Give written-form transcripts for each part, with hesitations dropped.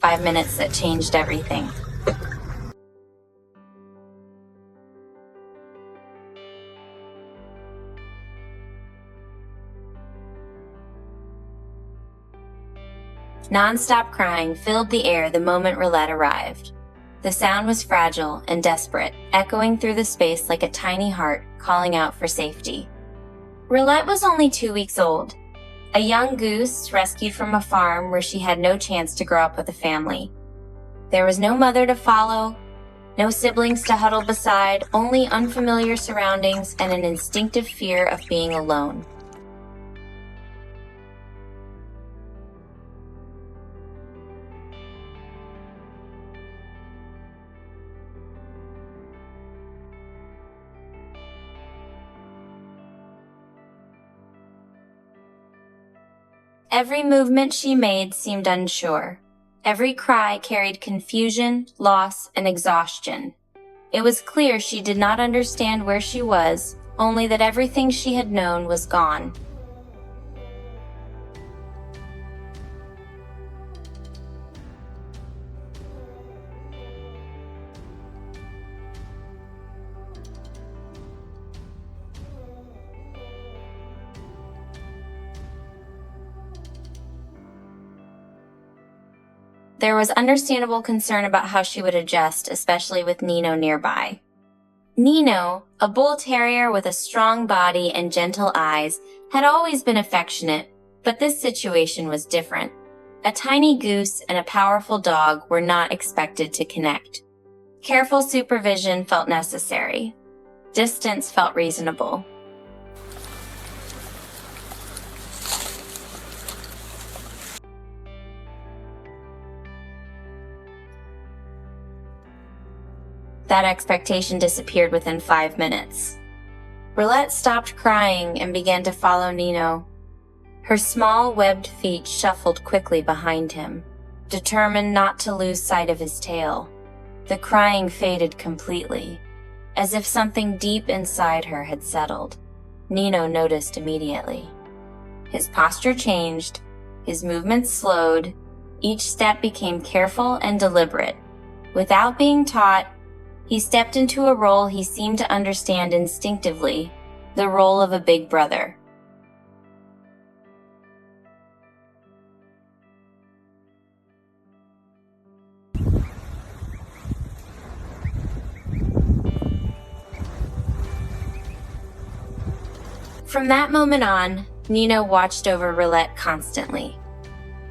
5 minutes that changed everything. Nonstop crying filled the air the moment Roulette arrived. The sound was fragile and desperate, echoing through the space like a tiny heart calling out for safety. Roulette was only 2 weeks old, a young goose rescued from a farm where she had no chance to grow up with a family. There was no mother to follow, no siblings to huddle beside, only unfamiliar surroundings and an instinctive fear of being alone. Every movement she made seemed unsure. Every cry carried confusion, loss, and exhaustion. It was clear she did not understand where she was, only that everything she had known was gone. There was understandable concern about how she would adjust, especially with Nino nearby. Nino, a bull terrier with a strong body and gentle eyes, had always been affectionate, but this situation was different. A tiny goose and a powerful dog were not expected to connect. Careful supervision felt necessary. Distance felt reasonable. That expectation disappeared within 5 minutes. Rillette stopped crying and began to follow Nino. Her small, webbed feet shuffled quickly behind him, determined not to lose sight of his tail. The crying faded completely, as if something deep inside her had settled. Nino noticed immediately. His posture changed, his movements slowed, each step became careful and deliberate. Without being taught, he stepped into a role he seemed to understand instinctively, the role of a big brother. From that moment on, Nino watched over Roulette constantly.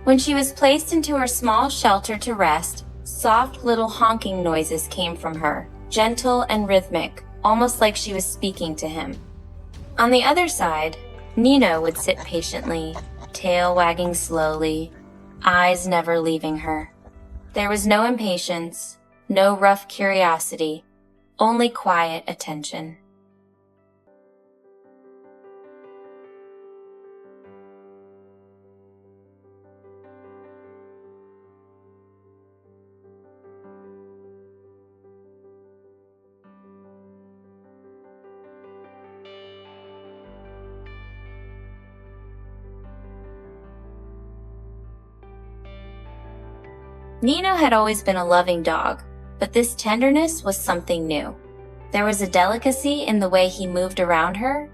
When she was placed into her small shelter to rest, soft little honking noises came from her, gentle and rhythmic, almost like she was speaking to him. On the other side, Nino would sit patiently, tail wagging slowly, eyes never leaving her. There was no impatience, no rough curiosity, only quiet attention. Nino had always been a loving dog, but this tenderness was something new. There was a delicacy in the way he moved around her,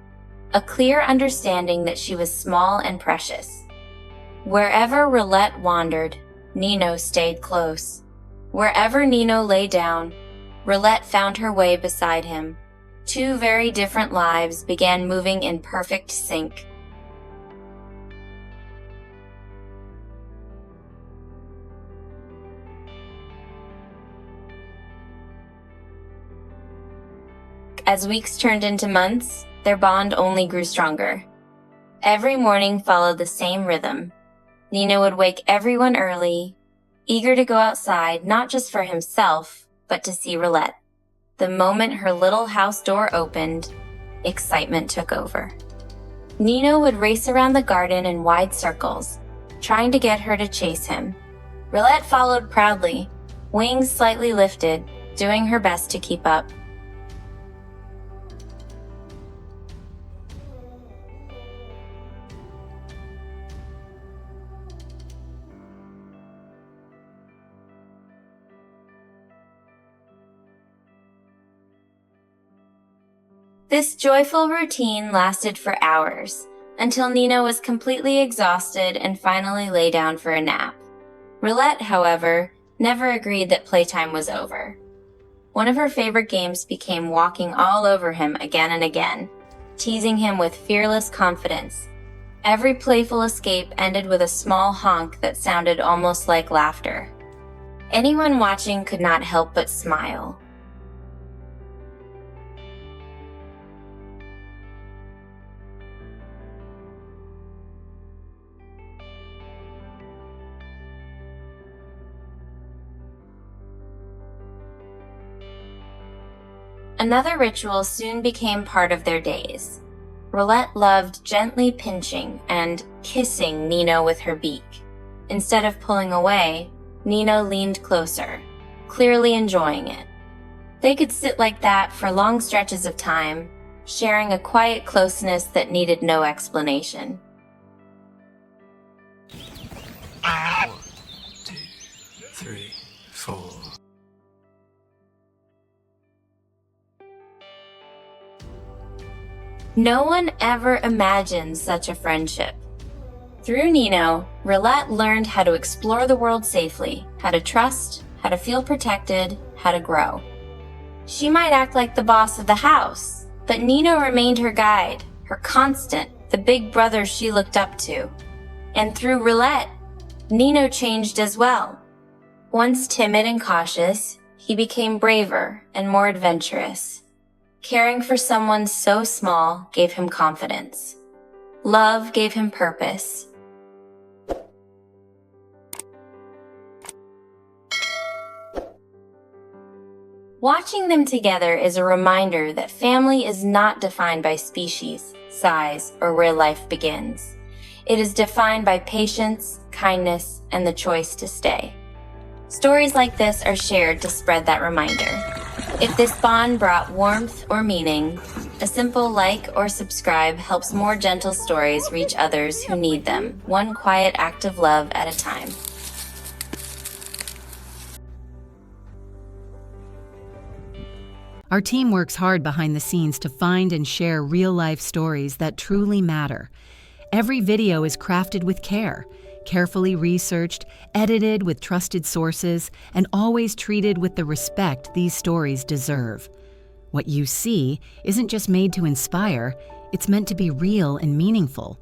a clear understanding that she was small and precious. Wherever Roulette wandered, Nino stayed close. Wherever Nino lay down, Roulette found her way beside him. Two very different lives began moving in perfect sync. As weeks turned into months, their bond only grew stronger. Every morning followed the same rhythm. Nino would wake everyone early, eager to go outside not just for himself, but to see Roulette. The moment her little house door opened, excitement took over. Nino would race around the garden in wide circles, trying to get her to chase him. Roulette followed proudly, wings slightly lifted, doing her best to keep up. This joyful routine lasted for hours, until Nino was completely exhausted and finally lay down for a nap. Roulette, however, never agreed that playtime was over. One of her favorite games became walking all over him again and again, teasing him with fearless confidence. Every playful escape ended with a small honk that sounded almost like laughter. Anyone watching could not help but smile. Another ritual soon became part of their days. Roulette loved gently pinching and kissing Nino with her beak. Instead of pulling away, Nino leaned closer, clearly enjoying it. They could sit like that for long stretches of time, sharing a quiet closeness that needed no explanation. 1, 2, 3, 4. No one ever imagined such a friendship. Through Nino, Rillette learned how to explore the world safely, how to trust, how to feel protected, how to grow. She might act like the boss of the house, but Nino remained her guide, her constant, the big brother she looked up to. And through Roulette, Nino changed as well. Once timid and cautious, he became braver and more adventurous. Caring for someone so small gave him confidence. Love gave him purpose. Watching them together is a reminder that family is not defined by species, size, or where life begins. It is defined by patience, kindness, and the choice to stay. Stories like this are shared to spread that reminder. If this bond brought warmth or meaning, a simple like or subscribe helps more gentle stories reach others who need them, one quiet act of love at a time. Our team works hard behind the scenes to find and share real-life stories that truly matter. Every video is crafted with care, carefully researched, edited with trusted sources, and always treated with the respect these stories deserve. What you see isn't just made to inspire, it's meant to be real and meaningful.